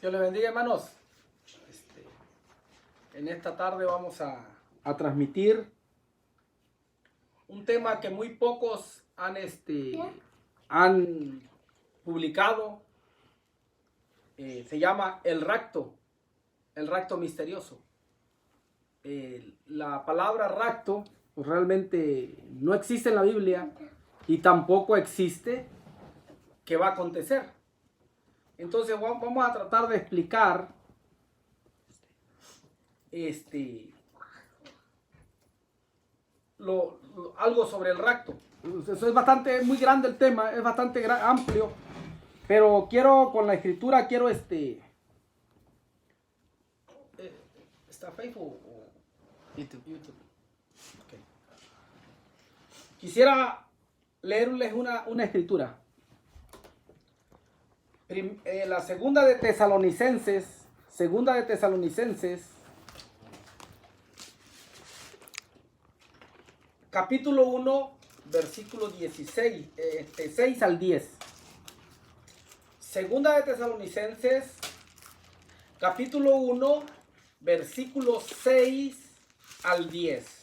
Dios les bendiga, hermanos. En esta tarde vamos a transmitir un tema que muy pocos han publicado. Se llama el rapto misterioso. La palabra rapto pues, realmente no existe en la Biblia y tampoco existe qué va a acontecer. Entonces vamos a tratar de explicar algo sobre el rapto. Eso es muy grande el tema, es bastante amplio, pero con la escritura quiero ¿está Facebook o YouTube? Okay. Quisiera leerles una escritura. La segunda de Tesalonicenses, capítulo 1, versículo 16, 6 al 10. Segunda de Tesalonicenses, capítulo 1, versículo 6 al 10.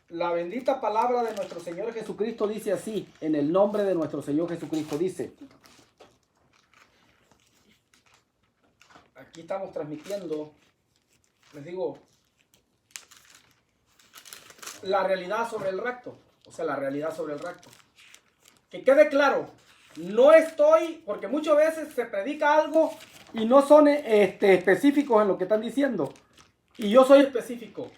La bendita palabra de nuestro Señor Jesucristo dice así, en el nombre de nuestro Señor Jesucristo dice. Aquí estamos transmitiendo, les digo, la realidad sobre el rapto. O sea, la realidad sobre el rapto. Que quede claro, no estoy, porque muchas veces se predica algo y no son específicos en lo que están diciendo. Y yo soy específico.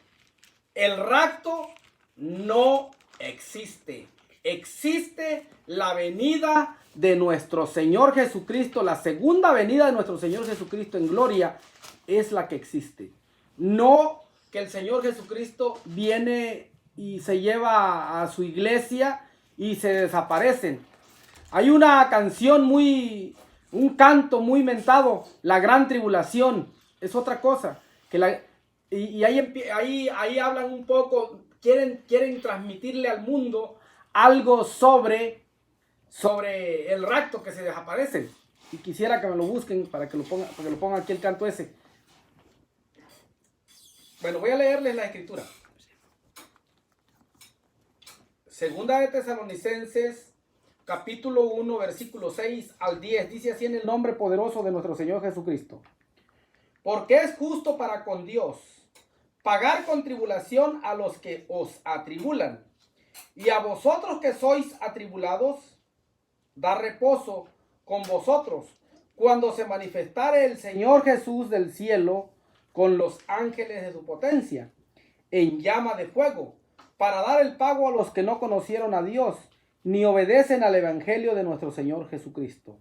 El rapto no existe. Existe la venida de nuestro Señor Jesucristo. La segunda venida de nuestro Señor Jesucristo en gloria es la que existe. No que el Señor Jesucristo viene y se lleva a su iglesia y se desaparecen. Hay una canción un canto muy mentado, la gran tribulación. Es otra cosa. Y ahí hablan un poco, quieren transmitirle al mundo algo sobre el rapto, que se desaparecen. Y quisiera que me lo busquen para que lo pongan aquí el canto ese. Bueno, voy a leerles la escritura. Segunda de Tesalonicenses, capítulo 1, versículo 6 al 10. Dice así en el nombre poderoso de nuestro Señor Jesucristo. Porque es justo para con Dios pagar con tribulación a los que os atribulan, y a vosotros que sois atribulados, dar reposo con vosotros, cuando se manifestare el Señor Jesús del cielo con los ángeles de su potencia, en llama de fuego, para dar el pago a los que no conocieron a Dios, ni obedecen al evangelio de nuestro Señor Jesucristo,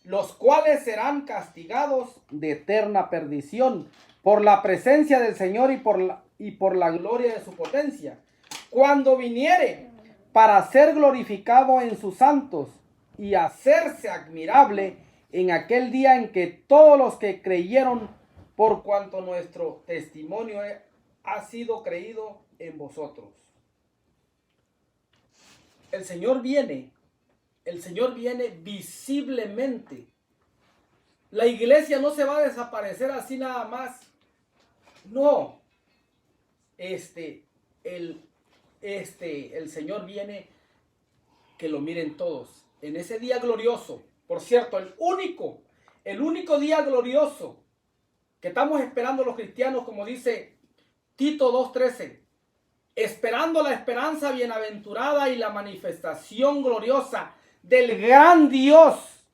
los cuales serán castigados de eterna perdición por la presencia del Señor y por la gloria de su potencia, cuando viniere para ser glorificado en sus santos y hacerse admirable en aquel día en que todos los que creyeron, por cuanto nuestro testimonio ha sido creído en vosotros. El Señor viene visiblemente. La iglesia no se va a desaparecer así nada más. No. El Señor viene, que lo miren todos. En ese día glorioso, por cierto, el único día glorioso que estamos esperando los cristianos, como dice Tito 2:13, esperando la esperanza bienaventurada y la manifestación gloriosa del gran Dios,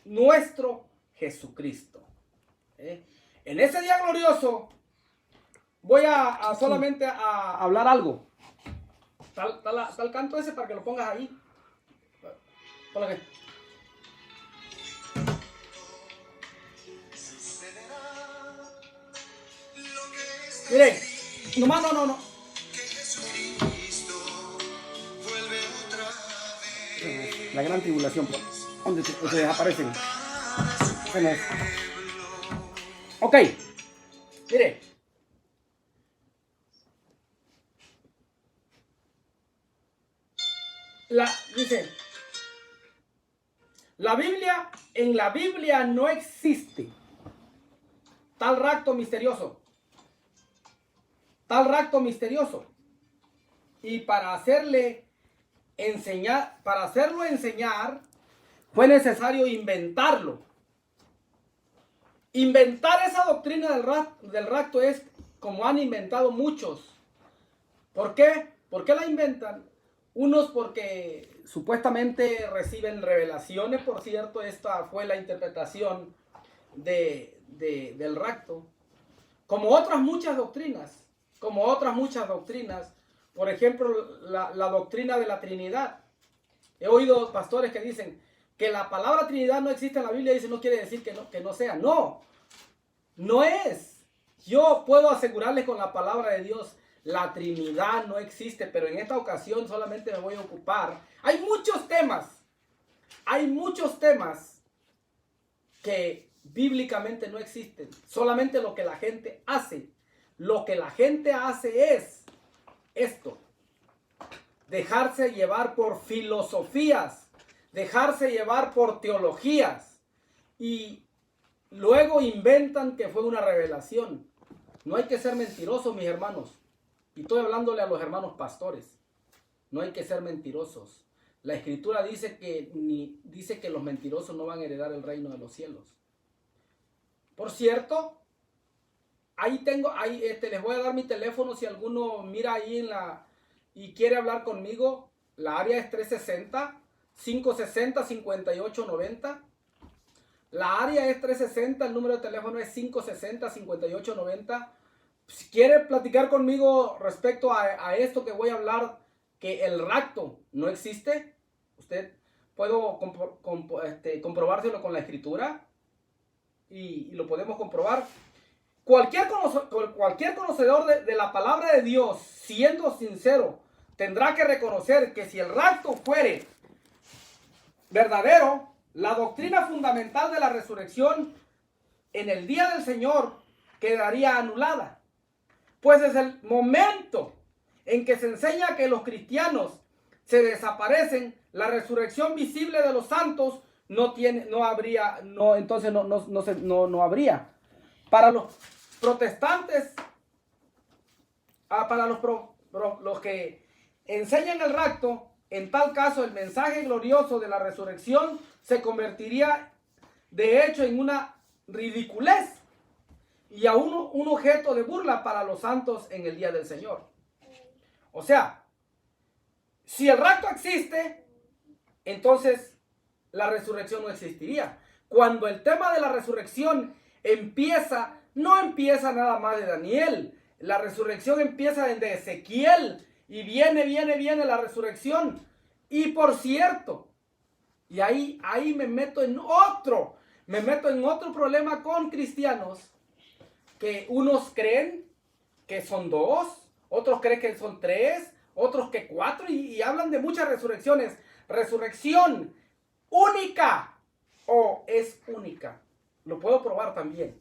nuestro Jesucristo. En ese día glorioso voy a solamente a hablar algo. Tal canto ese para que lo pongas ahí. Ponlo aquí. Miren, nomás no. La gran tribulación, donde se desaparecen. Ok, mire. Dice, En la Biblia no existe tal rapto misterioso. Tal rapto misterioso. Y para hacerlo enseñar, fue necesario inventarlo. Inventar esa doctrina del rapto es como han inventado muchos. ¿Por qué? ¿Por qué la inventan? Unos porque supuestamente reciben revelaciones, por cierto, esta fue la interpretación del rapto. Como otras muchas doctrinas, por ejemplo, la doctrina de la Trinidad. He oído pastores que dicen que la palabra Trinidad no existe en la Biblia, y eso no quiere decir que no sea. No, no es. Yo puedo asegurarles con la palabra de Dios, la Trinidad no existe, pero en esta ocasión solamente me voy a ocupar. Hay muchos temas que bíblicamente no existen. Solamente lo que la gente hace. Lo que la gente hace es esto: dejarse llevar por filosofías, dejarse llevar por teologías, y luego inventan que fue una revelación. No hay que ser mentirosos, mis hermanos. Y estoy hablándole a los hermanos pastores. No hay que ser mentirosos. La Escritura dice que los mentirosos no van a heredar el reino de los cielos. Por cierto, les voy a dar mi teléfono si alguno mira ahí y quiere hablar conmigo. La área es 360-560-5890. La área es 360, el número de teléfono es 560-5890. Si quiere platicar conmigo respecto a esto que voy a hablar, que el rapto no existe, usted puedo comprobárselo con la Escritura y lo podemos comprobar. Cualquier conocedor de la palabra de Dios, siendo sincero, tendrá que reconocer que si el rapto fuere verdadero, la doctrina fundamental de la resurrección en el día del Señor quedaría anulada. Pues desde el momento en que se enseña que los cristianos se desaparecen, la resurrección visible de los santos no habría. Para los protestantes, para los que enseñan el rapto, en tal caso el mensaje glorioso de la resurrección se convertiría de hecho en una ridiculez y a un objeto de burla para los santos en el día del Señor. O sea, si el rapto existe, entonces la resurrección no existiría. Cuando el tema de la resurrección empieza, no empieza nada más de Daniel. La resurrección empieza desde Ezequiel y viene la resurrección. Y por cierto, y ahí me meto en otro problema con cristianos, que unos creen que son 2, otros creen que son 3, otros que 4, y hablan de muchas resurrecciones. ¿Resurrección única o es única? Lo puedo probar también.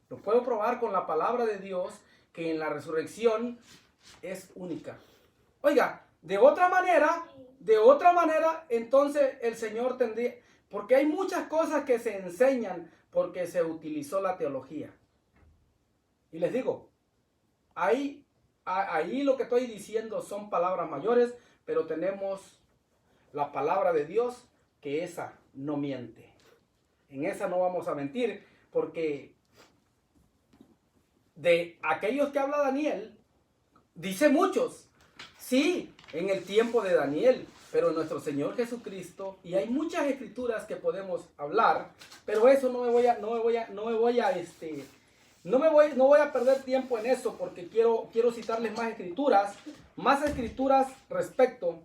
Lo puedo probar con la palabra de Dios, que en la resurrección es única. Oiga, de otra manera, entonces el Señor tendría, porque hay muchas cosas que se enseñan porque se utilizó la teología. Y les digo, ahí lo que estoy diciendo son palabras mayores, pero tenemos la palabra de Dios, que esa no miente. En esa no vamos a mentir, porque de aquellos que habla Daniel, dice muchos, sí, en el tiempo de Daniel, pero nuestro Señor Jesucristo, y hay muchas escrituras que podemos hablar, pero eso no voy a perder tiempo en eso, porque quiero citarles más escrituras respecto.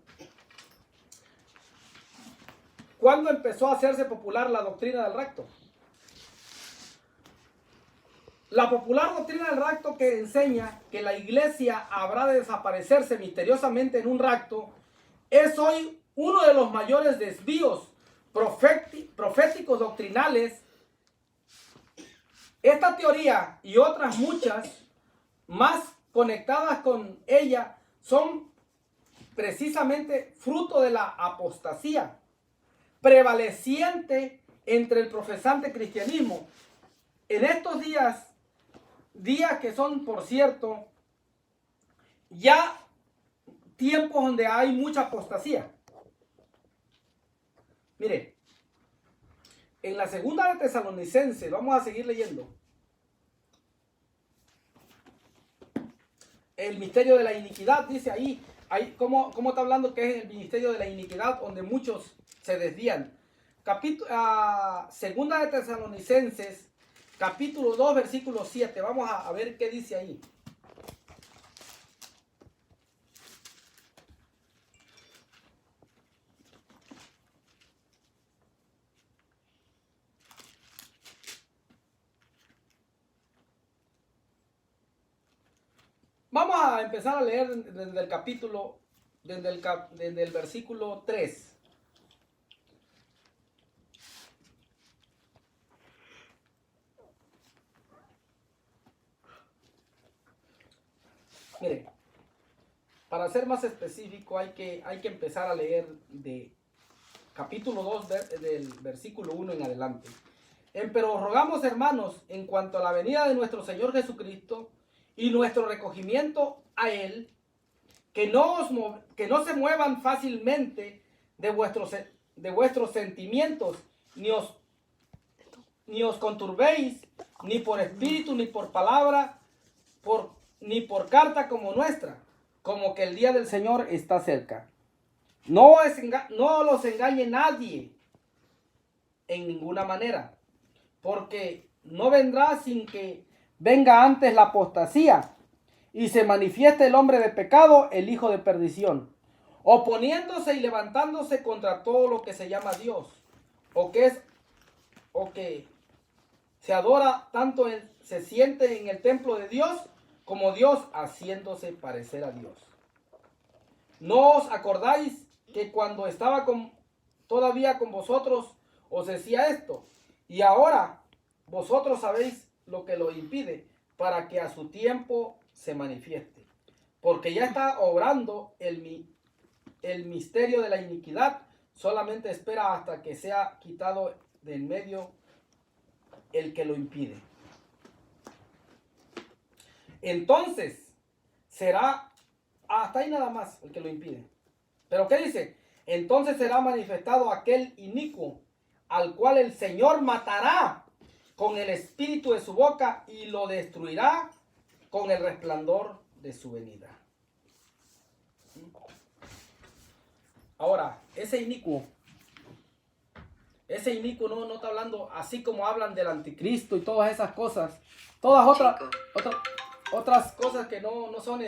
¿Cuándo empezó a hacerse popular la doctrina del rapto? La popular doctrina del rapto, que enseña que la iglesia habrá de desaparecerse misteriosamente en un rapto, es hoy uno de los mayores desvíos proféticos doctrinales. Esta teoría y otras muchas más conectadas con ella son precisamente fruto de la apostasía. prevaleciente entre el profesante cristianismo. En estos días que son, por cierto, ya tiempos donde hay mucha apostasía. Mire, en la segunda de Tesalonicenses, vamos a seguir leyendo. El misterio de la iniquidad, dice ahí ¿cómo está hablando que es el ministerio de la iniquidad donde muchos se desvían? Segunda de Tesalonicenses, capítulo 2, versículo 7. Vamos a ver qué dice ahí. Vamos a empezar a leer desde el capítulo, desde el versículo 3. Mire, para ser más específico hay que empezar a leer de capítulo 2 del versículo 1 en adelante. Pero rogamos, hermanos, en cuanto a la venida de nuestro Señor Jesucristo y nuestro recogimiento a Él, que no se muevan fácilmente de vuestros sentimientos, ni os conturbéis, ni por espíritu, ni por palabra, ni por carta como nuestra, como que el día del Señor está cerca. No los engañe nadie en ninguna manera, porque no vendrá sin que venga antes la apostasía y se manifieste el hombre de pecado, el hijo de perdición, oponiéndose y levantándose contra todo lo que se llama Dios, o que se adora tanto, se siente en el templo de Dios, como Dios haciéndose parecer a Dios. ¿No os acordáis que cuando estaba todavía con vosotros os decía esto? Y ahora vosotros sabéis lo que lo impide, para que a su tiempo se manifieste. Porque ya está obrando el misterio de la iniquidad, solamente espera hasta que sea quitado de en medio el que lo impide. Entonces será, hasta ahí nada más el que lo impide. Pero ¿qué dice? Entonces será manifestado aquel inicuo, al cual el Señor matará con el espíritu de su boca y lo destruirá con el resplandor de su venida. Ahora, ese inicuo no está hablando así como hablan del anticristo y todas esas cosas. Todas otras cosas que no son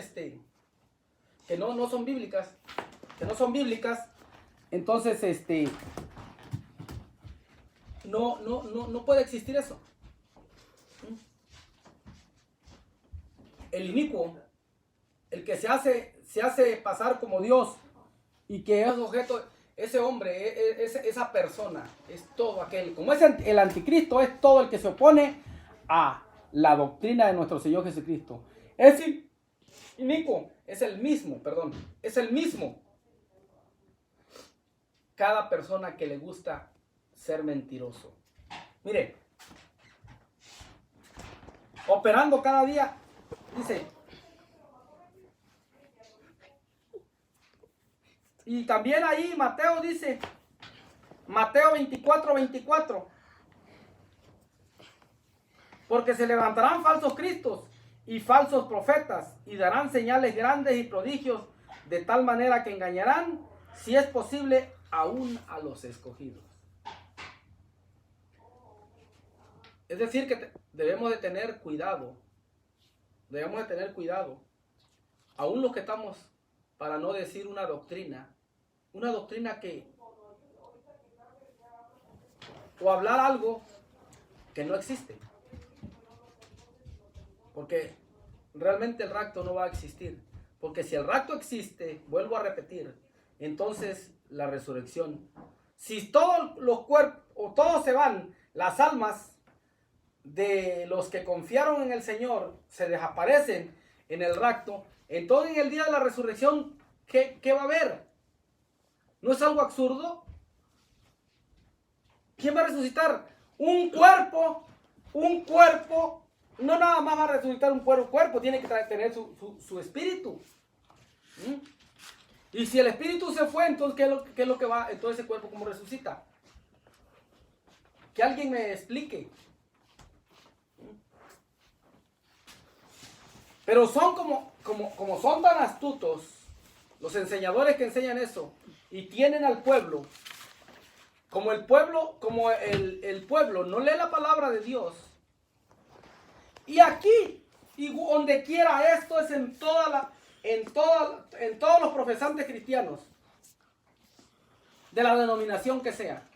que no son bíblicas, entonces no puede existir eso. El inicuo, el que se hace pasar como Dios y que es objeto, ese hombre, esa persona, es todo aquel, como es el anticristo, es todo el que se opone a la doctrina de nuestro Señor Jesucristo. Ese inicuo es el mismo. Cada persona que le gusta ser mentiroso. Mire, operando cada día, dice, y también ahí Mateo dice, Mateo 24:24, porque se levantarán falsos cristos y falsos profetas y darán señales grandes y prodigios de tal manera que engañarán, si es posible, aún a los escogidos. Es decir, que debemos de tener cuidado. Aún los que estamos, para no decir una doctrina que, o hablar algo que no existe. Porque realmente el rapto no va a existir. Porque si el rapto existe, vuelvo a repetir, entonces la resurrección, si todos los cuerpos, o todos se van, las almas de los que confiaron en el Señor se desaparecen en el rapto, entonces en el día de la resurrección, ¿qué va a haber? ¿No es algo absurdo? ¿Quién va a resucitar? Un cuerpo, no nada más va a resucitar un cuerpo, tiene que tener su espíritu. Y si el espíritu se fue, entonces ¿qué es lo que va? Entonces ese cuerpo, ¿cómo resucita? Que alguien me explique. Pero son como son tan astutos los enseñadores que enseñan eso y tienen al pueblo, como el pueblo no lee la palabra de Dios. Y aquí, y donde quiera, esto es en todos los profesantes cristianos, de la denominación que sea.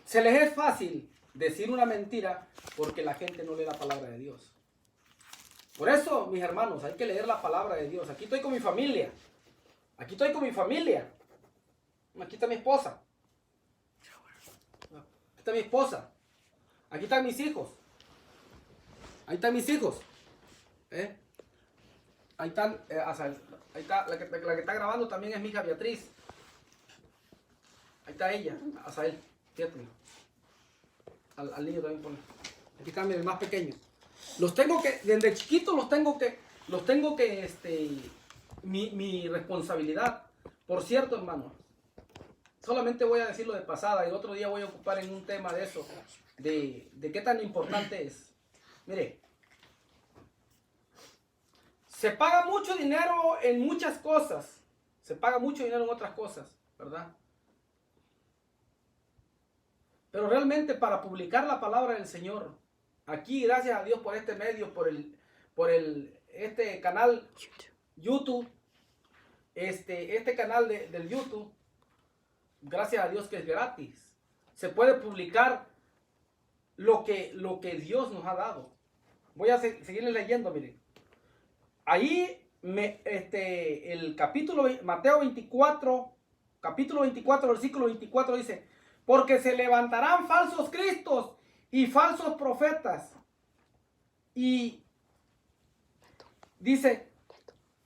Se les es fácil decir una mentira porque la gente no lee la palabra de Dios. Por eso, mis hermanos, hay que leer la palabra de Dios. Aquí estoy con mi familia. Aquí está mi esposa. Aquí está mi esposa. Aquí están mis hijos. Ahí están mis hijos. Ahí están, ahí está, la que está grabando también es mi hija Beatriz. Ahí está ella, Azael, fíjate. Al niño también pone. Aquí está el más pequeño. Los tengo que, desde chiquitos mi responsabilidad. Por cierto, hermano, solamente voy a decirlo de pasada y otro día voy a ocupar en un tema de eso, de qué tan importante es. Mire, se paga mucho dinero en muchas cosas, se paga mucho dinero en otras cosas, ¿verdad? Pero realmente para publicar la palabra del Señor, aquí gracias a Dios por este medio, por este canal YouTube, este canal del YouTube, gracias a Dios que es gratis. Se puede publicar lo que Dios nos ha dado. Voy a seguirle leyendo, miren. Ahí el capítulo Mateo 24, capítulo 24, versículo 24 dice: porque se levantarán falsos cristos y falsos profetas. Y dice,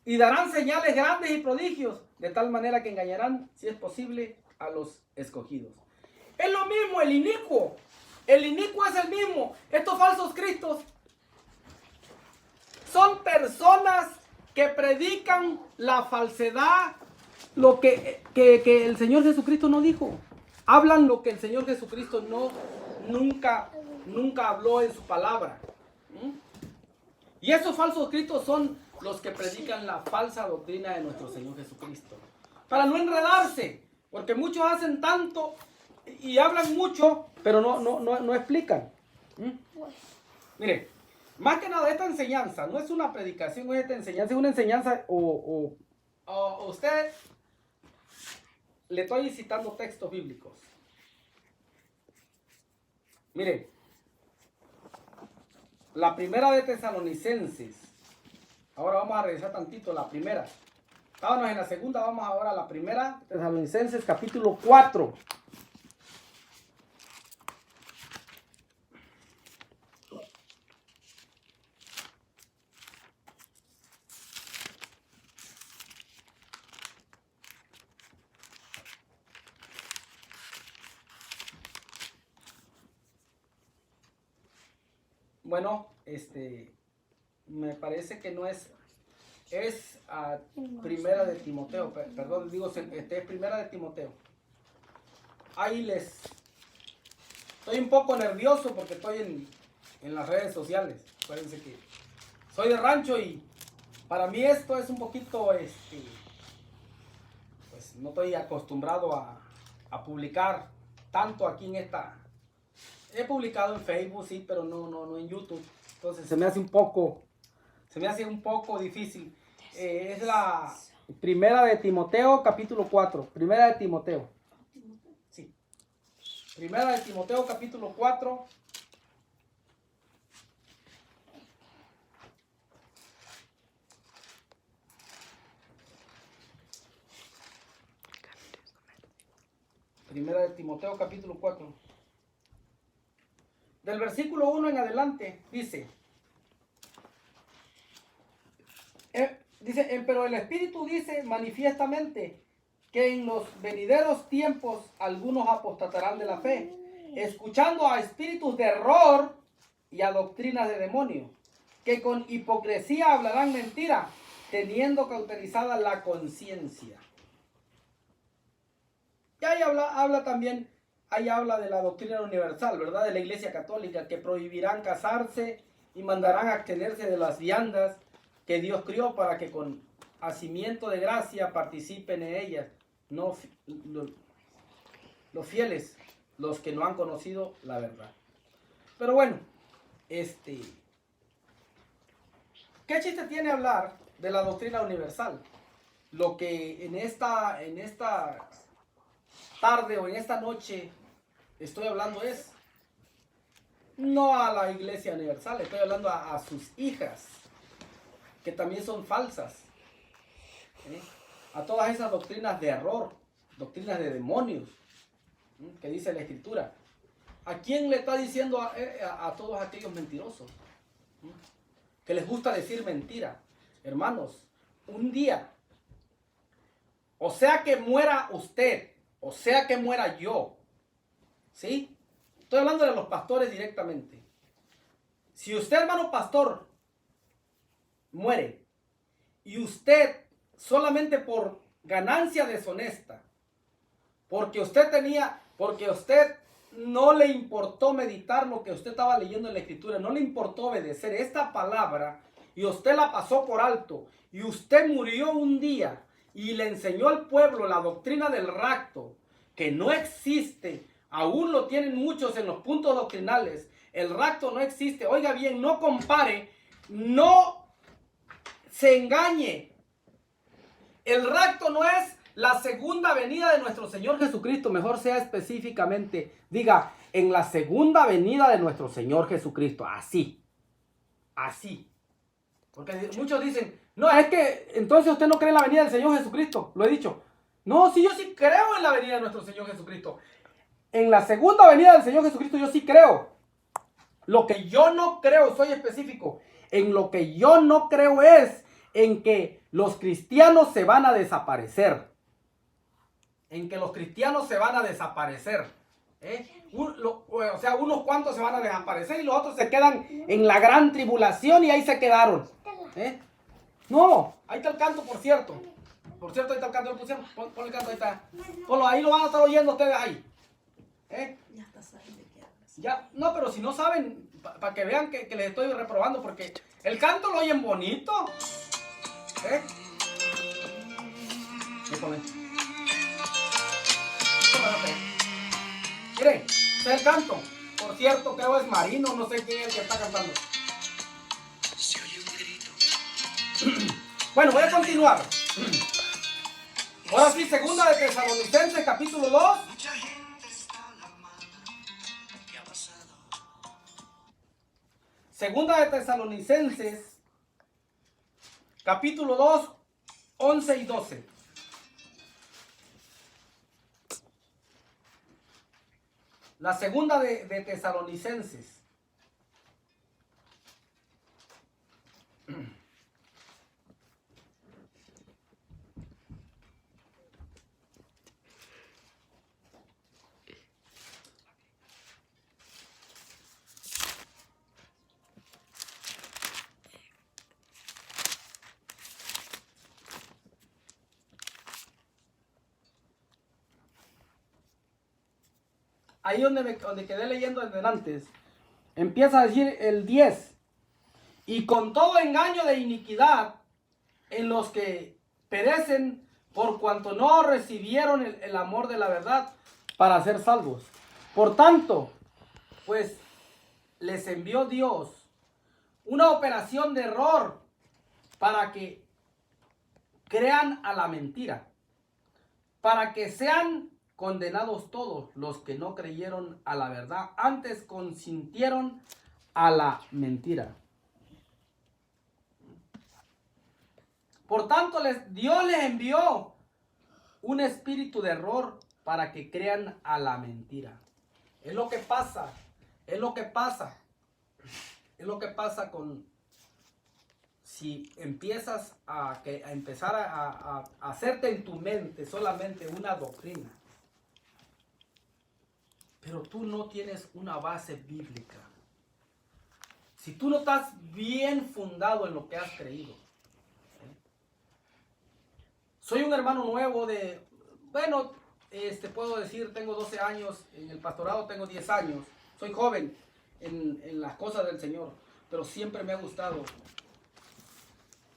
y darán señales grandes y prodigios, de tal manera que engañarán, si es posible, a los escogidos. Es lo mismo el inicuo. El inicuo es el mismo. Estos falsos cristos son personas que predican la falsedad, lo que el Señor Jesucristo no dijo. Hablan lo que el Señor Jesucristo nunca habló en su palabra. Y esos falsos cristos son los que predican la falsa doctrina de nuestro Señor Jesucristo. Para no enredarse, porque muchos hacen tanto y hablan mucho, pero no explican. Mire, más que nada esta enseñanza no es una predicación, esta enseñanza es una enseñanza o usted le estoy citando textos bíblicos. Mire, la primera de Tesalonicenses. Ahora vamos a revisar tantito la primera. Estábamos en la segunda, vamos ahora a la primera. Tesalonicenses capítulo 4. Bueno, me parece que no es primera de Timoteo, perdón, digo, es primera de Timoteo. Ahí estoy un poco nervioso porque estoy en las redes sociales. Acuérdense que soy de rancho y para mí esto es un poquito, pues no estoy acostumbrado a publicar tanto aquí en esta. He publicado en Facebook, sí, pero no en YouTube. Entonces se me hace un poco difícil. Es la primera de Timoteo, capítulo 4. Primera de Timoteo. Sí. Primera de Timoteo, capítulo 4. Primera de Timoteo, capítulo 4. Del versículo 1 en adelante, dice, pero el Espíritu dice manifiestamente que en los venideros tiempos algunos apostatarán de la fe, escuchando a espíritus de error y a doctrinas de demonios, que con hipocresía hablarán mentira, teniendo cauterizada la conciencia. Y ahí habla también, ahí habla de la doctrina universal, ¿verdad? De la Iglesia Católica, que prohibirán casarse y mandarán abstenerse de las viandas que Dios crió para que con hacimiento de gracia participen en ellas, no los fieles, los que no han conocido la verdad. Pero bueno, ¿qué chiste tiene hablar de la doctrina universal? Lo que en esta tarde o en esta noche estoy hablando es no a la Iglesia Universal, estoy hablando a sus hijas, que también son falsas, a todas esas doctrinas de error, doctrinas de demonios, que dice la Escritura. ¿A quién le está diciendo a todos aquellos mentirosos? Que les gusta decir mentira. Hermanos, un día, o sea que muera usted, o sea que muera yo, ¿sí? Estoy hablando de los pastores directamente. Si usted, hermano pastor, muere, y usted solamente por ganancia deshonesta, porque usted no le importó meditar lo que usted estaba leyendo en la Escritura, no le importó obedecer esta palabra, y usted la pasó por alto, y usted murió un día, y le enseñó al pueblo la doctrina del rapto, que no existe, aún lo tienen muchos en los puntos doctrinales, el rapto no existe. Oiga bien, no compare, no se engañe. El rapto no es la segunda venida de nuestro Señor Jesucristo, mejor sea específicamente, diga, en la segunda venida de nuestro Señor Jesucristo, así, porque muchos dicen, no, es que entonces usted no cree en la venida del Señor Jesucristo, lo he dicho. No, sí, yo sí creo en la venida de nuestro Señor Jesucristo. En la segunda venida del Señor Jesucristo yo sí creo. Lo que yo no creo, soy específico, en lo que yo no creo es en que los cristianos se van a desaparecer. En que los cristianos se van a desaparecer. O sea, unos cuantos se van a desaparecer y los otros se quedan en la gran tribulación y ahí se quedaron. No, ahí está el canto, por cierto. Por cierto, ahí está el canto. Pon el canto, ahí está. Ponlo, ahí lo van a estar oyendo ustedes ahí. Ya hasta saben de qué hablas. Ya, no, pero si no saben, para que vean que les estoy reprobando, porque el canto lo oyen bonito. Miren, este es el canto. Por cierto, creo es Marino, no sé quién es el que está cantando. Bueno, voy a continuar. Ahora sí, segunda de Tesalonicenses, capítulo 2. Segunda de Tesalonicenses, capítulo 2, 11 y 12. La segunda de Tesalonicenses. Ahí donde quedé leyendo desde antes, empieza a decir el 10. Y con todo engaño de iniquidad en los que perecen por cuanto no recibieron el amor de la verdad para ser salvos. Por tanto, pues les envió Dios una operación de error para que crean a la mentira, para que sean condenados todos los que no creyeron a la verdad, antes consintieron a la mentira. Por tanto, Dios les envió un espíritu de error para que crean a la mentira. Es lo que pasa, es lo que pasa con si empiezas a empezar a hacerte en tu mente solamente una doctrina, pero tú no tienes una base bíblica, si tú no estás bien fundado en lo que has creído, soy un hermano nuevo puedo decir, tengo 12 años, en el pastorado tengo 10 años, soy joven en las cosas del Señor, pero siempre me ha gustado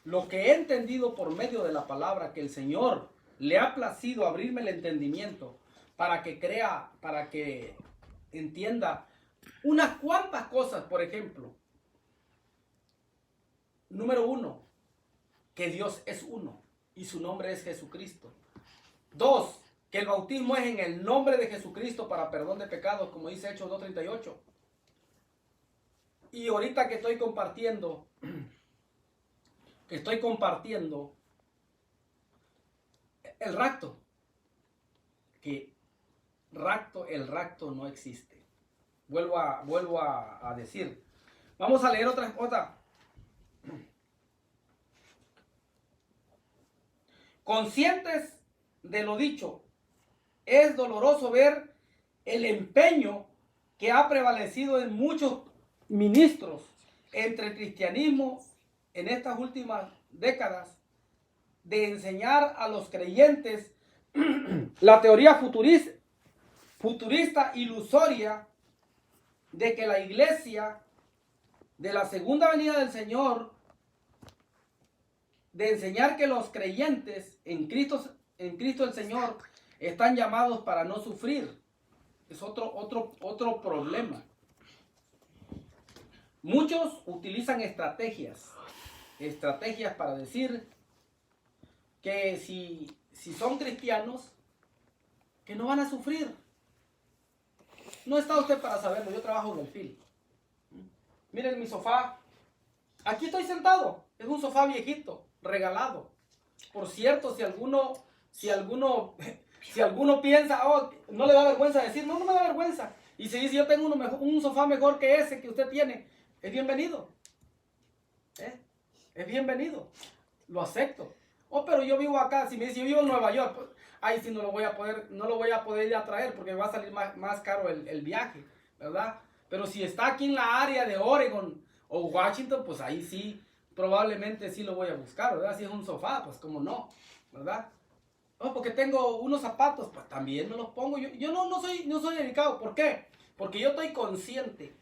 lo que he entendido por medio de la palabra, que el Señor le ha placido abrirme el entendimiento para que crea, para que entienda unas cuantas cosas. Por ejemplo, número 1, que Dios es uno y su nombre es Jesucristo. 2, que el bautismo es en el nombre de Jesucristo para perdón de pecados, como dice Hechos 2:38. Y ahorita que estoy compartiendo el rapto, que el rapto no existe. Vuelvo a decir. Vamos a leer otra. Conscientes de lo dicho, es doloroso ver el empeño que ha prevalecido en muchos ministros entre el cristianismo en estas últimas décadas de enseñar a los creyentes la teoría futurista ilusoria de que la iglesia de la segunda venida del Señor, de enseñar que los creyentes en Cristo el Señor están llamados para no sufrir. Es otro problema. Muchos utilizan estrategias para decir que si son cristianos, que no van a sufrir. No está usted para saberlo, yo trabajo en el FIL. Miren mi sofá, aquí estoy sentado, es un sofá viejito, regalado. Por cierto, si alguno piensa, no le da vergüenza decir, no me da vergüenza. Y si dice, yo tengo un sofá mejor que ese que usted tiene, es bienvenido. Es bienvenido. Lo acepto. Pero yo vivo acá, si me dice, yo vivo en Nueva York, pues, ahí sí no lo voy a poder ir a traer porque me va a salir más caro el viaje, ¿verdad? Pero si está aquí en la área de Oregon o Washington, pues ahí sí, probablemente sí lo voy a buscar, ¿verdad? Si es un sofá, pues cómo no, ¿verdad? Porque tengo unos zapatos, pues también me los pongo. Yo no soy delicado. ¿Por qué? Porque yo estoy consciente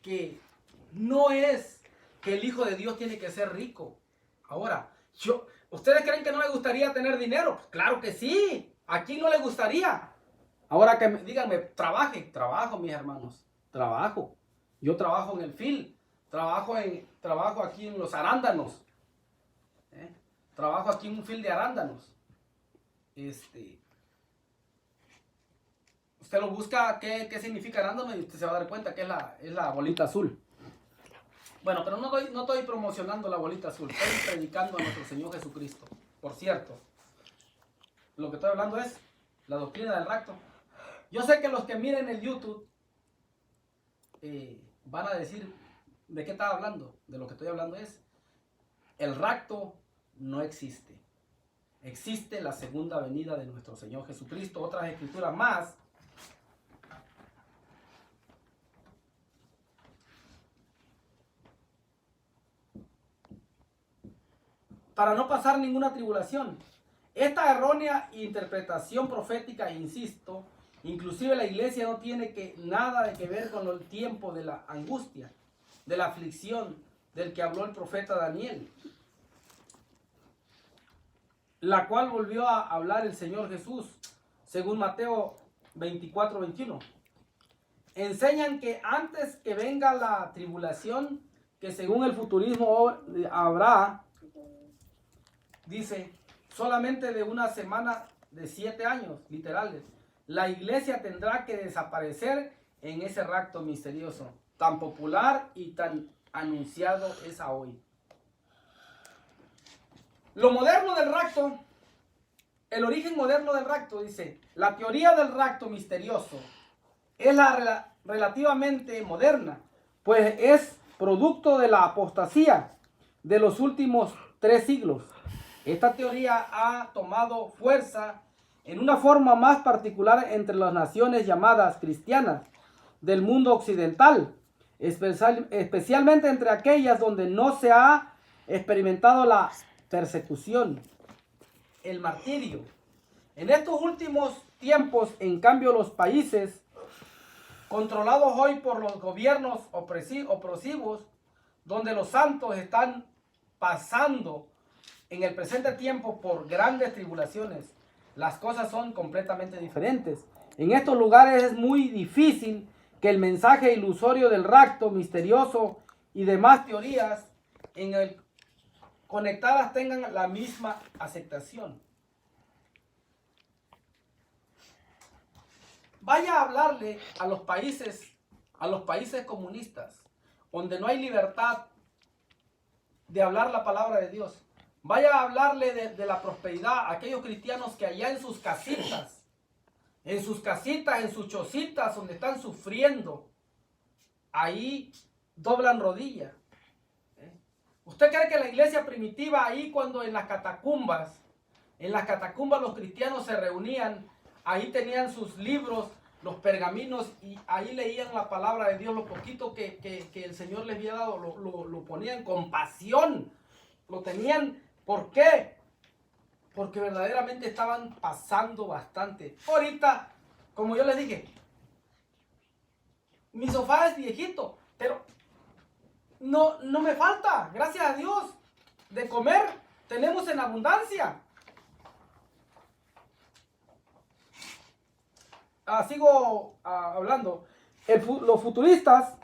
que no es que el Hijo de Dios tiene que ser rico. Ahora, ¿ustedes creen que no me gustaría tener dinero? Pues claro que sí. ¿A quién no le gustaría? Ahora que díganme, trabajo, mis hermanos. Trabajo. Yo trabajo en el FIL. Trabajo aquí en los arándanos. Trabajo aquí en un FIL de arándanos. Usted lo busca, ¿qué significa arándano? Y usted se va a dar cuenta que es la bolita azul. Bueno, pero no estoy promocionando la bolita azul, estoy predicando a nuestro Señor Jesucristo. Por cierto, lo que estoy hablando es la doctrina del rapto. Yo sé que los que miren el YouTube van a decir, ¿de qué estaba hablando? De lo que estoy hablando es, el rapto no existe. Existe la segunda venida de nuestro Señor Jesucristo. Otras escrituras más. Para no pasar ninguna tribulación. Esta errónea interpretación profética, insisto, inclusive la iglesia no tiene nada que ver con el tiempo de la angustia, de la aflicción del que habló el profeta Daniel, la cual volvió a hablar el Señor Jesús, según Mateo 24:21. Enseñan que antes que venga la tribulación, que según el futurismo habrá, dice, solamente de una semana de 7 años, literales, la iglesia tendrá que desaparecer en ese rapto misterioso, tan popular y tan anunciado es a hoy. Lo moderno del rapto, el origen moderno del rapto, dice, la teoría del rapto misterioso es relativamente moderna, pues es producto de la apostasía de los últimos 3 siglos. Esta teoría ha tomado fuerza en una forma más particular entre las naciones llamadas cristianas del mundo occidental, especialmente entre aquellas donde no se ha experimentado la persecución, el martirio. En estos últimos tiempos, en cambio, los países controlados hoy por los gobiernos opresivos, donde los santos están pasando en el presente tiempo por grandes tribulaciones, las cosas son completamente diferentes. En estos lugares es muy difícil que el mensaje ilusorio del rapto misterioso y demás teorías conectadas tengan la misma aceptación. Vaya a hablarle a los países comunistas, donde no hay libertad de hablar la palabra de Dios. Vaya a hablarle de la prosperidad a aquellos cristianos que allá en sus casitas, en sus chocitas, donde están sufriendo, ahí doblan rodilla. ¿Usted cree que la iglesia primitiva ahí, cuando en las catacumbas los cristianos se reunían, ahí tenían sus libros, los pergaminos, y ahí leían la palabra de Dios, lo poquito que el Señor les había dado, lo ponían con pasión, lo tenían? ¿Por qué? Porque verdaderamente estaban pasando bastante. Ahorita, como yo les dije, mi sofá es viejito, pero no me falta, gracias a Dios, de comer tenemos en abundancia. Sigo hablando. Los futuristas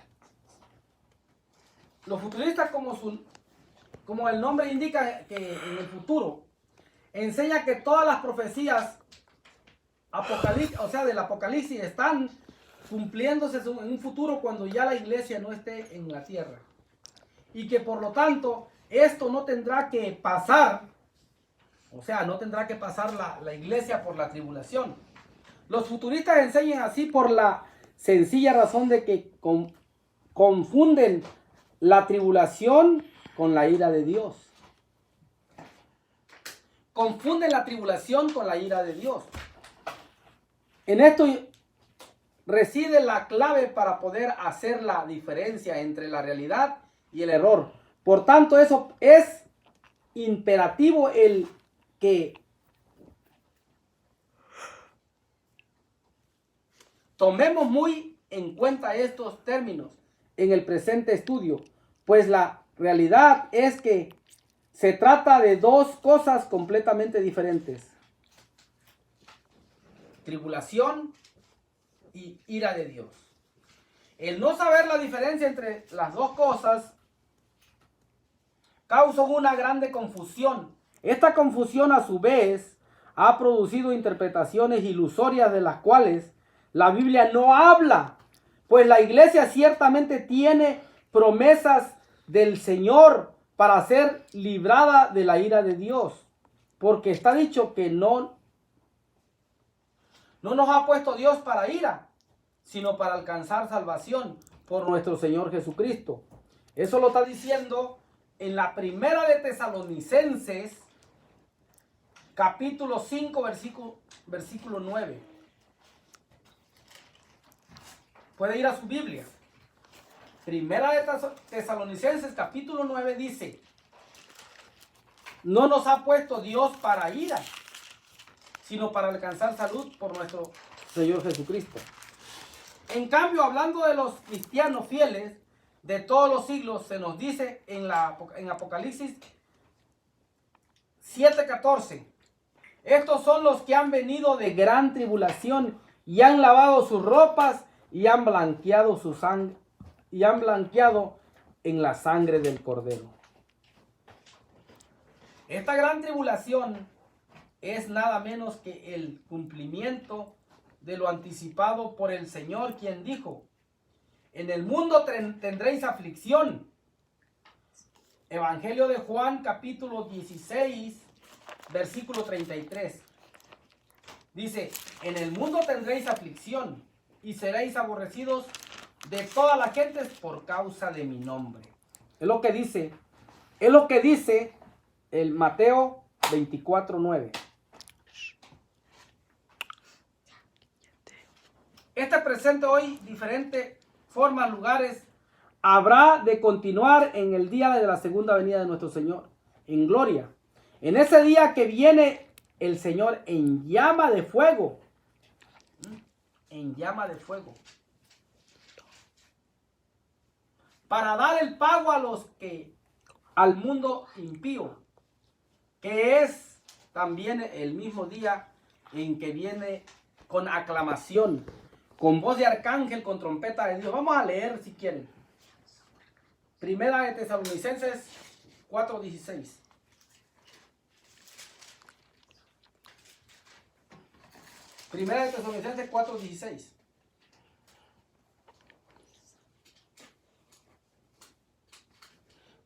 como el nombre indica, que en el futuro enseña que todas las profecías del Apocalipsis están cumpliéndose en un futuro cuando ya la iglesia no esté en la tierra, y que por lo tanto esto no tendrá que pasar, no tendrá que pasar la iglesia por la tribulación. Los futuristas enseñan así por la sencilla razón de que confunden la tribulación con la ira de Dios. Confunden la tribulación con la ira de Dios. En esto reside la clave para poder hacer la diferencia entre la realidad y el error. Por tanto, eso es imperativo el que tomemos muy en cuenta estos términos en el presente estudio, pues la realidad es que se trata de 2 cosas completamente diferentes: tribulación y ira de Dios. El no saber la diferencia entre las 2 cosas causa una grande confusión. Esta confusión, a su vez, ha producido interpretaciones ilusorias de las cuales la Biblia no habla, pues la iglesia ciertamente tiene promesas del Señor para ser librada de la ira de Dios, porque está dicho que no nos ha puesto Dios para ira, sino para alcanzar salvación por nuestro Señor Jesucristo. Eso lo está diciendo en la primera de Tesalonicenses, capítulo 5, versículo 9. Puede ir a su Biblia. Primera de Tesalonicenses, capítulo 9, dice: no nos ha puesto Dios para ira, sino para alcanzar salud por nuestro Señor Jesucristo. En cambio, hablando de los cristianos fieles de todos los siglos, se nos dice en Apocalipsis 7:14: estos son los que han venido de gran tribulación y han lavado sus ropas y han blanqueado su sangre, y han blanqueado en la sangre del Cordero. Esta gran tribulación es nada menos que el cumplimiento de lo anticipado por el Señor, quien dijo: en el mundo tendréis aflicción. Evangelio de Juan, capítulo 16, versículo 33. Dice: en el mundo tendréis aflicción y seréis aborrecidos de todas las gentes por causa de mi nombre. Es lo que dice Es lo que dice el Mateo 24:9. Este presente hoy, diferentes formas, lugares, habrá de continuar en el día de la segunda venida de nuestro Señor, en gloria. En ese día que viene el Señor en llama de fuego. En llama de fuego. Para dar el pago a los que, al mundo impío, que es también el mismo día en que viene con aclamación, con voz de arcángel, con trompeta de Dios. Vamos a leer si quieren. Primera de Tesalonicenses 4:16. Primera de Tesalonicenses 4:16.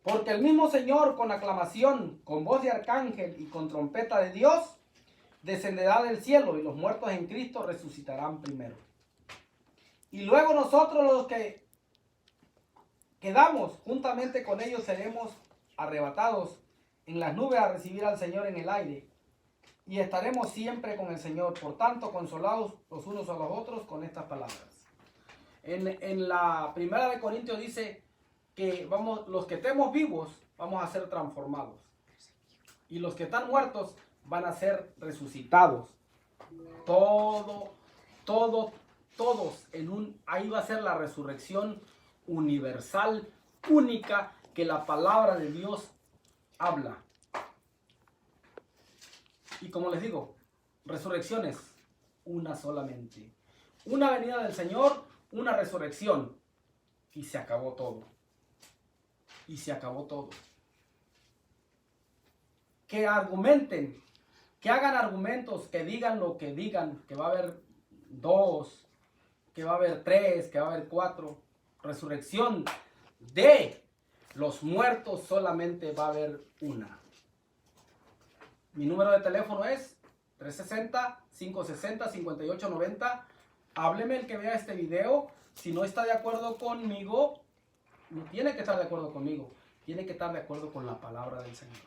Porque el mismo Señor con aclamación, con voz de arcángel y con trompeta de Dios, descenderá del cielo y los muertos en Cristo resucitarán primero. Y luego nosotros los que quedamos juntamente con ellos seremos arrebatados en las nubes a recibir al Señor en el aire. Y estaremos siempre con el Señor. Por tanto, consolados los unos a los otros con estas palabras. En la primera de Corintios dice que los que estemos vivos vamos a ser transformados. Y los que están muertos van a ser resucitados. Todos ahí va a ser la resurrección universal, única, que la palabra de Dios habla. Y como les digo, resurrecciones, una solamente. Una venida del Señor, una resurrección. Y se acabó todo. Y se acabó todo. Que argumenten, que hagan argumentos, que digan lo que digan, que va a haber 2, que va a haber 3, que va a haber 4. Resurrección de los muertos solamente va a haber una. Mi número de teléfono es 360-560-5890. Hábleme el que vea este video. Si no está de acuerdo conmigo, no tiene que estar de acuerdo conmigo. Tiene que estar de acuerdo con la palabra del Señor.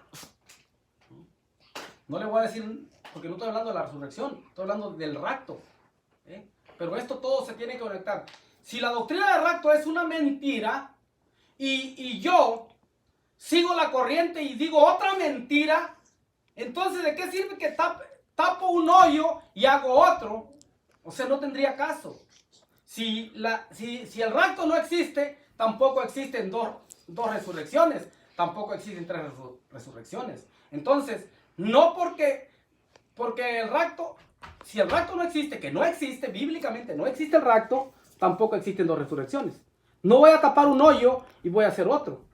No le voy a decir, porque no estoy hablando de la resurrección, estoy hablando del rapto. Pero esto todo se tiene que conectar. Si la doctrina del rapto es una mentira y yo sigo la corriente y digo otra mentira, entonces ¿de qué sirve que tapo un hoyo y hago otro? O sea, no tendría caso. Si el rapto no existe, tampoco existen dos resurrecciones, tampoco existen 3 resurrecciones. Entonces, no porque el rapto, si el rapto no existe, que no existe, bíblicamente no existe el rapto, tampoco existen 2 resurrecciones. No voy a tapar un hoyo y voy a hacer otro.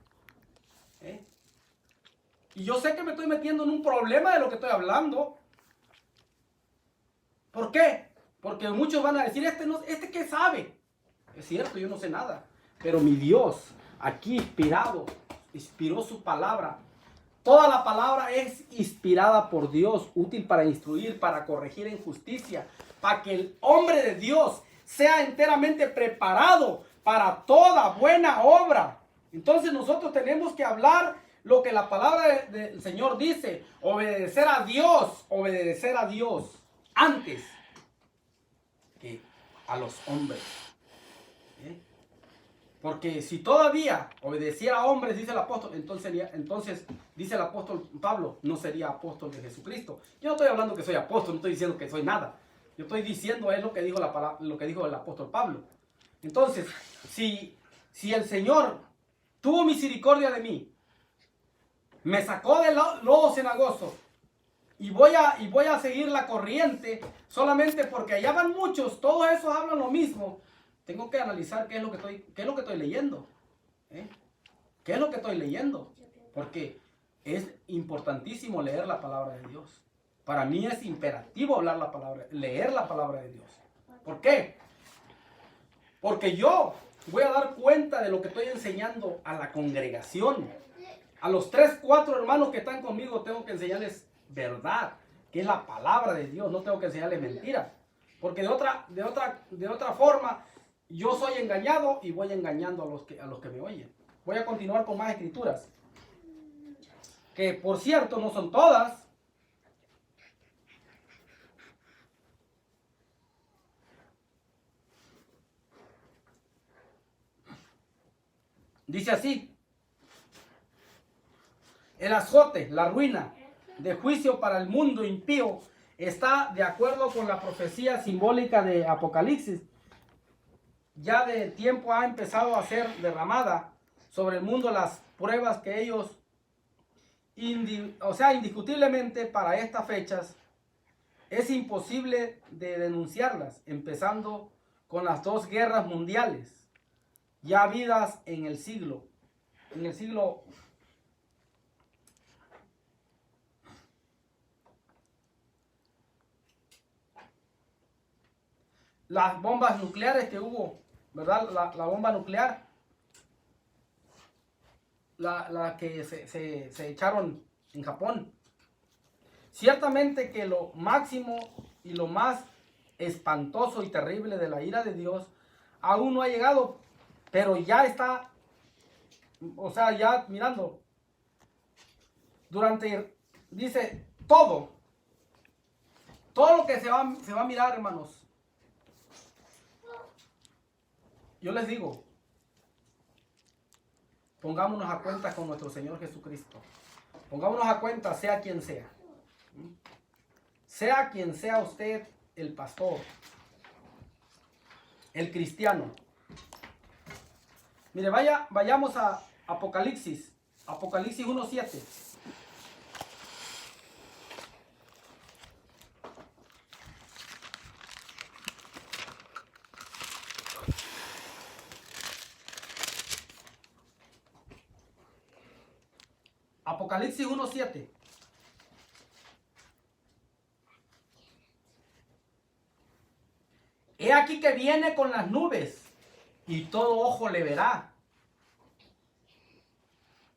Y yo sé que me estoy metiendo en un problema de lo que estoy hablando. ¿Por qué? Porque muchos van a decir, ¿este qué sabe? Es cierto, yo no sé nada. Pero mi Dios, aquí inspiró su palabra. Toda la palabra es inspirada por Dios, útil para instruir, para corregir en justicia, para que el hombre de Dios sea enteramente preparado para toda buena obra. Entonces nosotros tenemos que hablar lo que la palabra del Señor dice, obedecer a Dios antes que a los hombres. Porque si todavía obedeciera a hombres, dice el apóstol, entonces dice el apóstol Pablo, no sería apóstol de Jesucristo. Yo no estoy hablando que soy apóstol, no estoy diciendo que soy nada. Yo estoy diciendo es lo que dijo el apóstol Pablo. Entonces, si el Señor tuvo misericordia de mí, me sacó del lodo cenagoso y voy a seguir la corriente solamente porque allá van muchos, todos esos hablan lo mismo. Tengo que analizar qué es lo que estoy leyendo. ¿Qué es lo que estoy leyendo? Porque es importantísimo leer la palabra de Dios. Para mí es imperativo leer la palabra de Dios. ¿Por qué? Porque yo voy a dar cuenta de lo que estoy enseñando a la congregación. A los 3, 4 hermanos que están conmigo tengo que enseñarles verdad, que es la palabra de Dios. No tengo que enseñarles mentiras. Porque de otra forma yo soy engañado y voy engañando a los que me oyen. Voy a continuar con más escrituras. que por cierto no son todas. Dice así: el azote, la ruina de juicio para el mundo impío está de acuerdo con la profecía simbólica de Apocalipsis. Ya de tiempo ha empezado a ser derramada sobre el mundo las pruebas que ellos, indiscutiblemente para estas fechas, es imposible de denunciarlas, empezando con las dos guerras mundiales, ya habidas en el siglo. Las bombas nucleares que hubo, ¿verdad? La bomba nuclear, la que se echaron en Japón. Ciertamente que lo máximo y lo más espantoso y terrible de la ira de Dios aún no ha llegado, pero ya está, ya mirando. Dice, todo lo que se va a mirar, hermanos. Yo les digo, pongámonos a cuenta con nuestro Señor Jesucristo. Pongámonos a cuenta, sea quien sea. Sea quien sea usted, el pastor, el cristiano. Mire, vayamos a Apocalipsis 1:7. Apocalipsis 1:7. He aquí que viene con las nubes, y todo ojo le verá.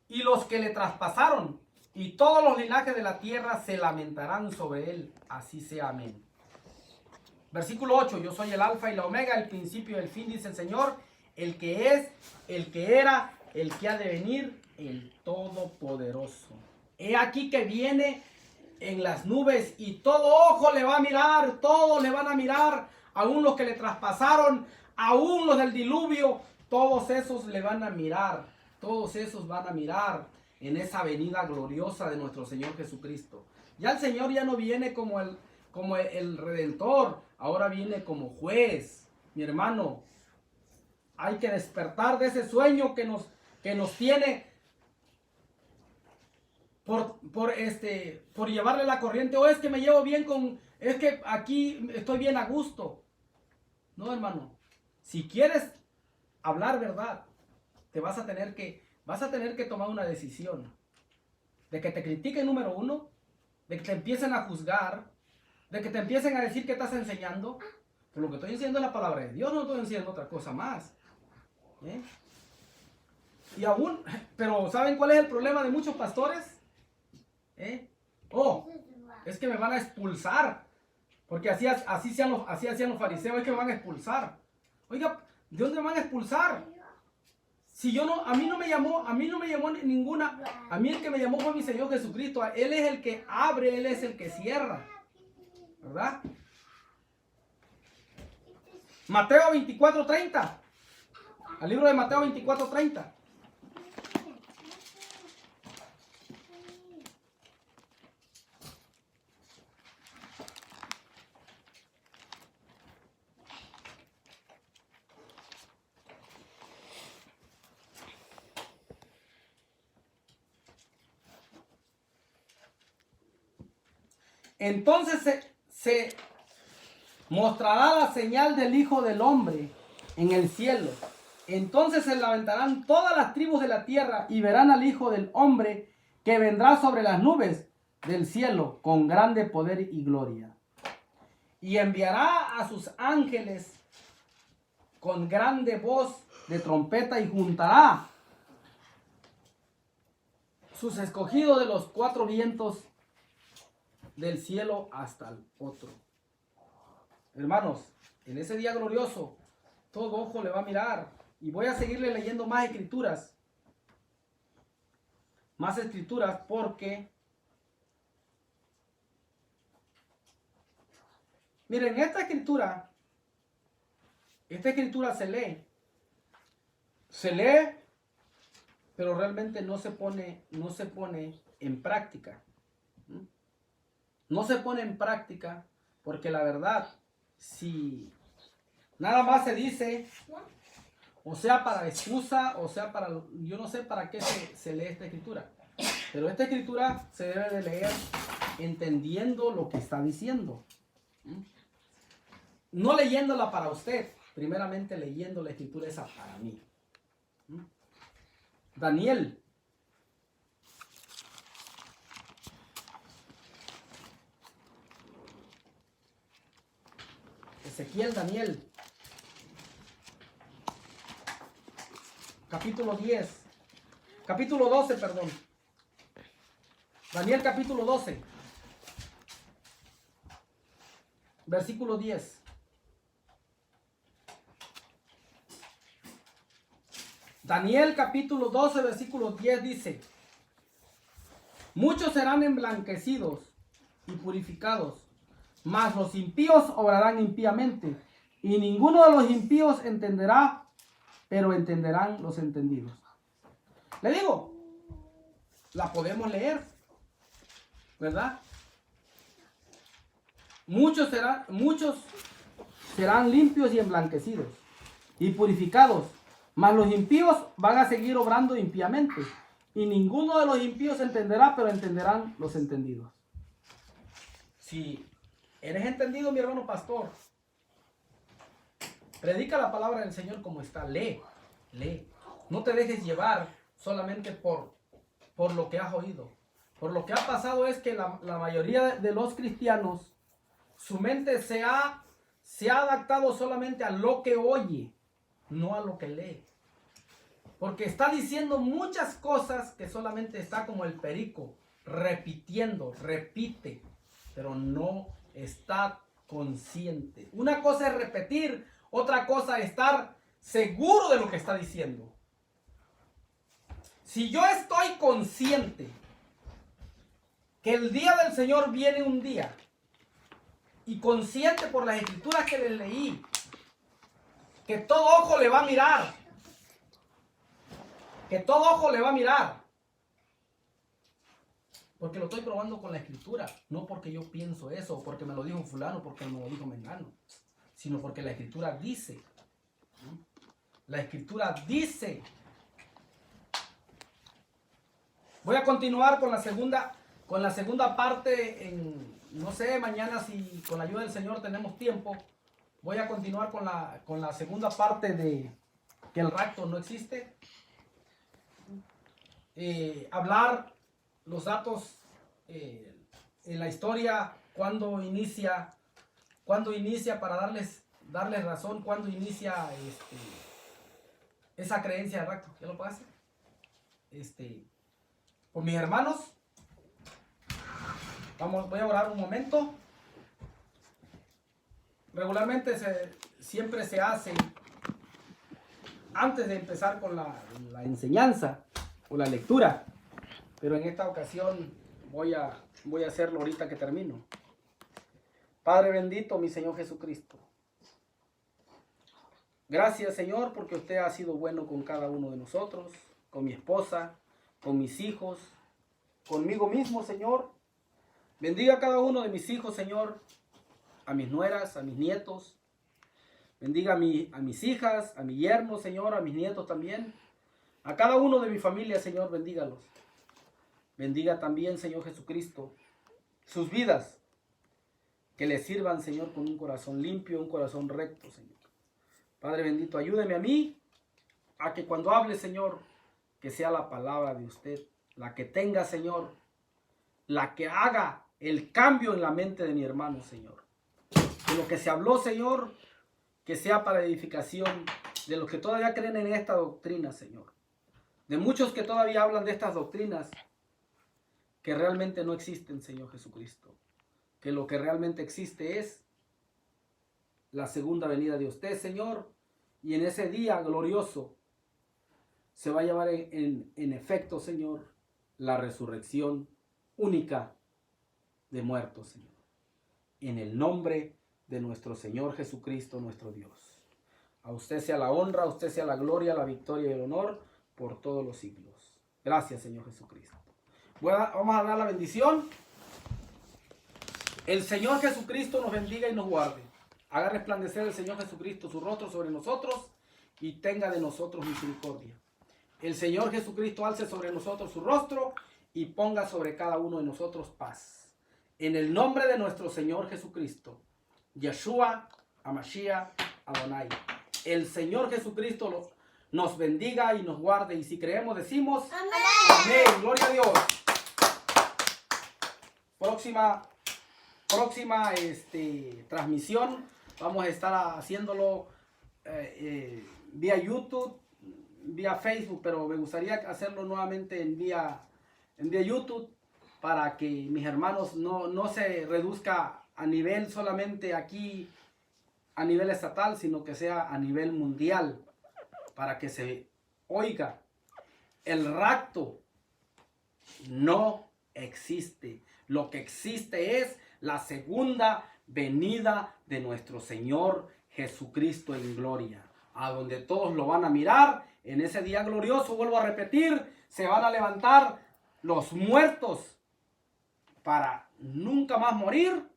Y los que le traspasaron, y todos los linajes de la tierra se lamentarán sobre él. Así sea, amén. Versículo 8. Yo soy el alfa y la omega, el principio y el fin, dice el Señor, el que es, el que era, el que ha de venir, el todopoderoso. He aquí que viene en las nubes y todo ojo le va a mirar, todos le van a mirar, aún los que le traspasaron, aún los del diluvio, todos esos le van a mirar, todos esos van a mirar en esa venida gloriosa de nuestro Señor Jesucristo. Ya el Señor ya no viene como el Redentor, ahora viene como juez. Mi hermano, hay que despertar de ese sueño que nos tiene por llevarle la corriente. O es que me llevo bien es que aquí estoy bien a gusto. No, hermano, si quieres hablar verdad, vas a tener que tomar una decisión. De que te critiquen, número uno, de que te empiecen a juzgar, de que te empiecen a decir que estás enseñando. Pero lo que estoy enseñando es la palabra de Dios, no estoy enseñando otra cosa más. Y aún, pero ¿saben cuál es el problema de muchos pastores? Es que me van a expulsar, porque así hacían los fariseos, es que me van a expulsar. Oiga, ¿de dónde me van a expulsar? Si a mí no me llamó ninguna, a mí el que me llamó fue mi Señor Jesucristo. Él es el que abre, Él es el que cierra, ¿verdad? Mateo 24:30, al libro de Mateo 24:30. Entonces se mostrará la señal del Hijo del Hombre en el cielo. Entonces se lamentarán todas las tribus de la tierra y verán al Hijo del Hombre que vendrá sobre las nubes del cielo con grande poder y gloria. Y enviará a sus ángeles con grande voz de trompeta y juntará sus escogidos de los cuatro vientos del cielo hasta el otro. Hermanos, en ese día glorioso, todo ojo le va a mirar. Y voy a seguirle leyendo más escrituras. más escrituras porque, miren, esta escritura se lee, pero realmente no se pone en práctica. No se pone en práctica porque la verdad, si nada más se dice, o sea para excusa, o sea para, yo no sé para qué se lee esta escritura. Pero esta escritura se debe de leer entendiendo lo que está diciendo. No leyéndola para usted, primeramente leyendo la escritura esa para mí. Daniel. Ezequiel, Daniel. Capítulo 10. Capítulo 12, perdón. Daniel capítulo 12. Versículo 10. Daniel capítulo 12, versículo 10 dice: muchos serán emblanquecidos y purificados, mas los impíos obrarán impíamente, y ninguno de los impíos entenderá, pero entenderán los entendidos. Le digo, la podemos leer, ¿verdad? Muchos serán limpios y emblanquecidos y purificados, mas los impíos van a seguir obrando impíamente, y ninguno de los impíos entenderá, pero entenderán los entendidos. Si eres entendido, mi hermano pastor, predica la palabra del Señor como está, lee. No te dejes llevar solamente por lo que has oído. Por lo que ha pasado es que la mayoría de los cristianos, su mente se ha adaptado solamente a lo que oye, no a lo que lee. Porque está diciendo muchas cosas que solamente está como el perico, repite, pero no está consciente. Una cosa es repetir, otra cosa es estar seguro de lo que está diciendo. Si yo estoy consciente que el día del Señor viene un día, y consciente por las escrituras que les leí, que todo ojo le va a mirar, porque lo estoy probando con la escritura, no porque yo pienso eso, o porque me lo dijo fulano, porque me lo dijo mengano, sino porque la escritura dice. La escritura dice. Voy a continuar con la segunda parte no sé, mañana si con la ayuda del Señor tenemos tiempo. Voy a continuar con la segunda parte de que el rapto no existe. Hablar los datos en la historia, cuándo inicia para darles razón, cuándo inicia esa creencia de rapto. ¿Ya lo puedo hacer? Por mis hermanos, voy a orar un momento. Regularmente siempre se hace antes de empezar con la enseñanza o la lectura, pero en esta ocasión voy a hacerlo ahorita que termino. Padre bendito, mi Señor Jesucristo, gracias, Señor, porque usted ha sido bueno con cada uno de nosotros, con mi esposa, con mis hijos, conmigo mismo, Señor. Bendiga a cada uno de mis hijos, Señor, a mis nueras, a mis nietos. Bendiga a mis hijas, a mi yerno, Señor, a mis nietos también. A cada uno de mi familia, Señor, bendígalos. Bendiga también, Señor Jesucristo, sus vidas. Que les sirvan, Señor, con un corazón limpio, un corazón recto, Señor. Padre bendito, ayúdeme a mí a que cuando hable, Señor, que sea la palabra de usted, la que tenga, Señor, la que haga el cambio en la mente de mi hermano, Señor. De lo que se habló, Señor, que sea para edificación de los que todavía creen en esta doctrina, Señor. De muchos que todavía hablan de estas doctrinas que realmente no existen, Señor Jesucristo. Que lo que realmente existe es la segunda venida de usted, Señor. Y en ese día glorioso se va a llevar en efecto, Señor, la resurrección única de muertos, Señor. En el nombre de nuestro Señor Jesucristo, nuestro Dios. A usted sea la honra, a usted sea la gloria, la victoria y el honor por todos los siglos. Gracias, Señor Jesucristo. Vamos a dar la bendición. El Señor Jesucristo nos bendiga y nos guarde. Haga resplandecer el Señor Jesucristo su rostro sobre nosotros y tenga de nosotros misericordia. El Señor Jesucristo alce sobre nosotros su rostro y ponga sobre cada uno de nosotros paz. En el nombre de nuestro Señor Jesucristo, Yeshua, Hamashiach, Adonai. El Señor Jesucristo nos bendiga y nos guarde. Y si creemos, decimos amén. Amén. Gloria a Dios. Próxima transmisión. Vamos a estar haciéndolo vía YouTube, vía Facebook, pero me gustaría hacerlo nuevamente en vía YouTube para que mis hermanos no se reduzca a nivel solamente aquí, a nivel estatal, sino que sea a nivel mundial, para que se oiga. El rapto no existe. Lo que existe es la segunda venida de nuestro Señor Jesucristo en gloria, a donde todos lo van a mirar en ese día glorioso. Vuelvo a repetir, se van a levantar los muertos para nunca más morir,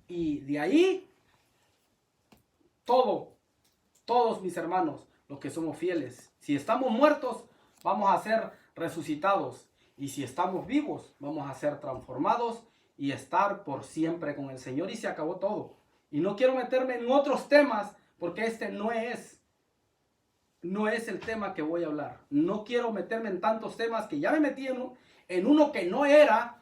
y de ahí todos mis hermanos, los que somos fieles, si estamos muertos, vamos a ser resucitados, y si estamos vivos, vamos a ser transformados y estar por siempre con el Señor, y se acabó todo. Y no quiero meterme en otros temas, porque este no es el tema que voy a hablar. No quiero meterme en tantos temas que ya me metí en uno que no era,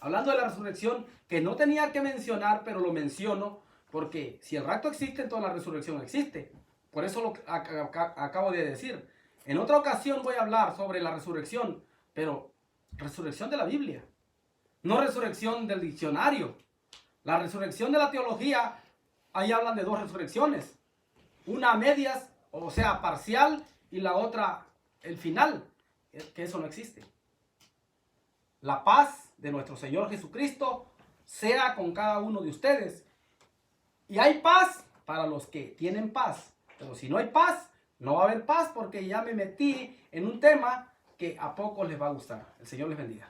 hablando de la resurrección, que no tenía que mencionar, pero lo menciono, porque si el rapto existe, entonces la resurrección existe. Por eso lo acabo de decir. En otra ocasión voy a hablar sobre la resurrección, pero resurrección de la Biblia, no resurrección del diccionario. La resurrección de la teología, ahí hablan de dos resurrecciones, una a medias, o sea, parcial, y la otra, el final, que eso no existe. La paz de nuestro Señor Jesucristo sea con cada uno de ustedes. Y hay paz para los que tienen paz, pero si no hay paz, no va a haber paz, porque ya me metí en un tema que a pocos les va a gustar. El Señor les bendiga.